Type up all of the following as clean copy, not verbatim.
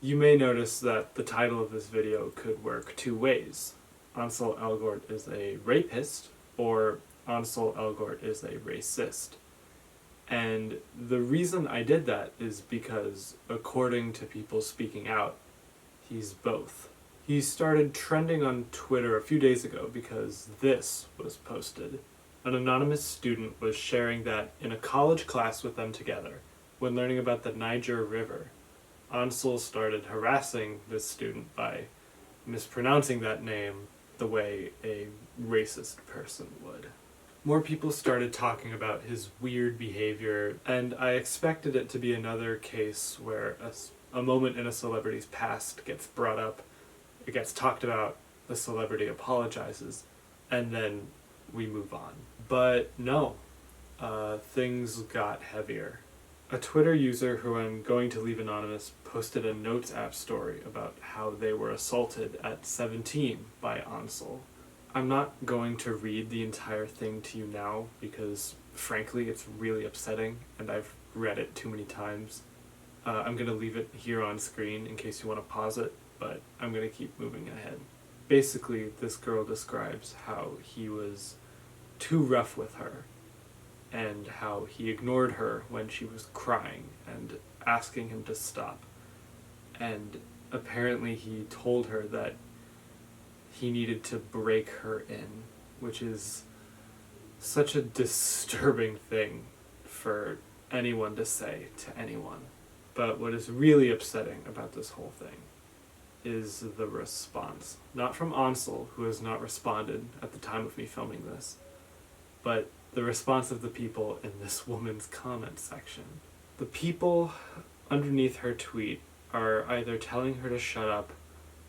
You may notice that the title of this video could work two ways. Ansel Elgort is a rapist, or Ansel Elgort is a racist. And the reason I did that is because, according to people speaking out, he's both. He started trending on Twitter a few days ago because this was posted. An anonymous student was sharing that in a college class with them together, when learning about the Niger River, Ansel started harassing this student by mispronouncing that name the way a racist person would. More people started talking about his weird behavior, and I expected it to be another case where a moment in a celebrity's past gets brought up, it gets talked about, the celebrity apologizes, and then we move on. But no, things got heavier. A Twitter user who I'm going to leave anonymous posted a Notes app story about how they were assaulted at 17 by Ansel. I'm not going to read the entire thing to you now because, frankly, it's really upsetting and I've read it too many times. I'm going to leave it here on screen in case you want to pause it, but I'm going to keep moving ahead. Basically, this girl describes how he was too rough with her, and how he ignored her when she was crying and asking him to stop. And apparently he told her that he needed to break her in, which is such a disturbing thing for anyone to say to anyone. But what is really upsetting about this whole thing is the response. Not from Ansel, who has not responded at the time of me filming this, but the response of the people in this woman's comment section. The people underneath her tweet are either telling her to shut up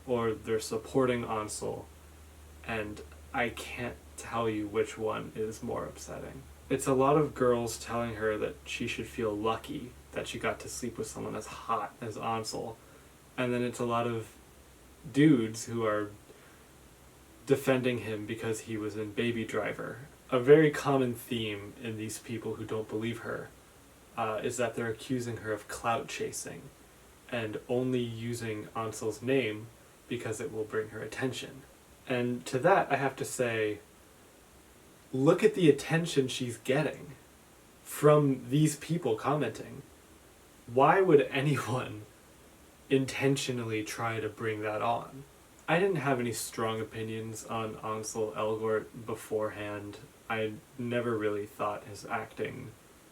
or they're supporting Ansel, and I can't tell you which one is more upsetting. It's a lot of girls telling her that she should feel lucky that she got to sleep with someone as hot as Ansel, and then it's a lot of dudes who are defending him because he was in Baby Driver. A very common theme in these people who don't believe her is that they're accusing her of clout chasing and only using Ansel's name because it will bring her attention. And to that I have to say, look at the attention she's getting from these people commenting. Why would anyone intentionally try to bring that on? I didn't have any strong opinions on Ansel Elgort beforehand. I never really thought his acting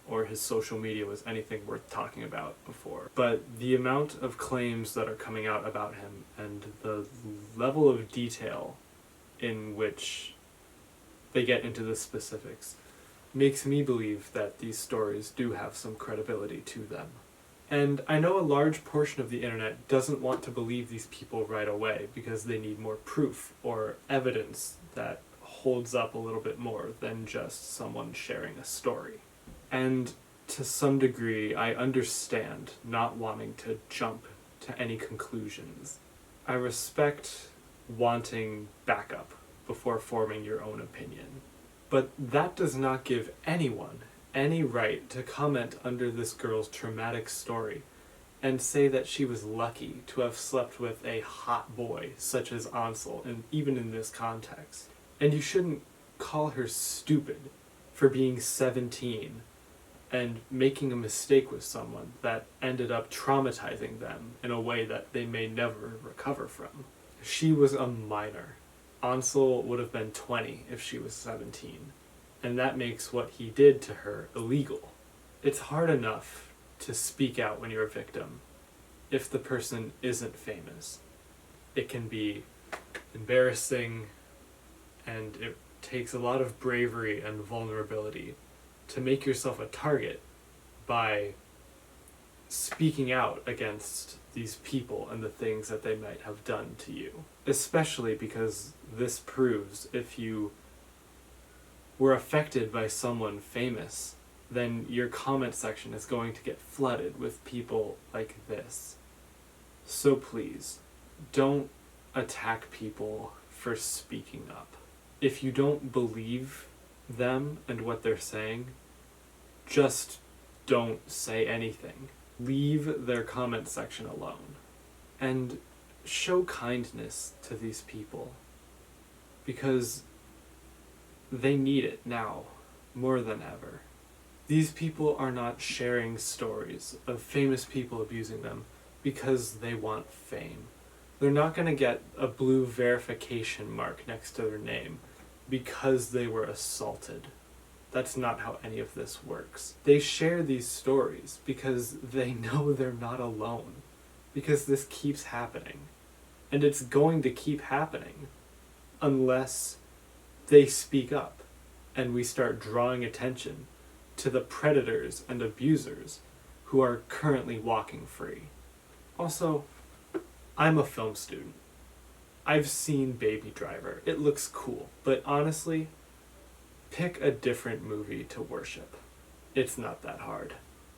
or his social media was anything worth talking about before. But the amount of claims that are coming out about him and the level of detail in which they get into the specifics makes me believe that these stories do have some credibility to them. And I know a large portion of the internet doesn't want to believe these people right away because they need more proof or evidence that holds up a little bit more than just someone sharing a story. And to some degree, I understand not wanting to jump to any conclusions. I respect wanting backup before forming your own opinion. But that does not give anyone any right to comment under this girl's traumatic story and say that she was lucky to have slept with a hot boy such as Ansel, and even in this context. And you shouldn't call her stupid for being 17 and making a mistake with someone that ended up traumatizing them in a way that they may never recover from. She was a minor. Ansel would have been 20 if she was 17. And that makes what he did to her illegal. It's hard enough to speak out when you're a victim if the person isn't famous. It can be embarrassing, and it takes a lot of bravery and vulnerability to make yourself a target by speaking out against these people and the things that they might have done to you. Especially because this proves if you were affected by someone famous, then your comment section is going to get flooded with people like this. So please, don't attack people for speaking up. If you don't believe them and what they're saying, just don't say anything. Leave their comment section alone. and show kindness to these people, because they need it now more than ever. These people are not sharing stories of famous people abusing them because they want fame. They're not going to get a blue verification mark next to their name because they were assaulted. That's not how any of this works. They share these stories because they know they're not alone, because this keeps happening. And it's going to keep happening unless they speak up and we start drawing attention to the predators and abusers who are currently walking free. Also, I'm a film student. I've seen Baby Driver. It looks cool, but honestly, pick a different movie to worship. It's not that hard.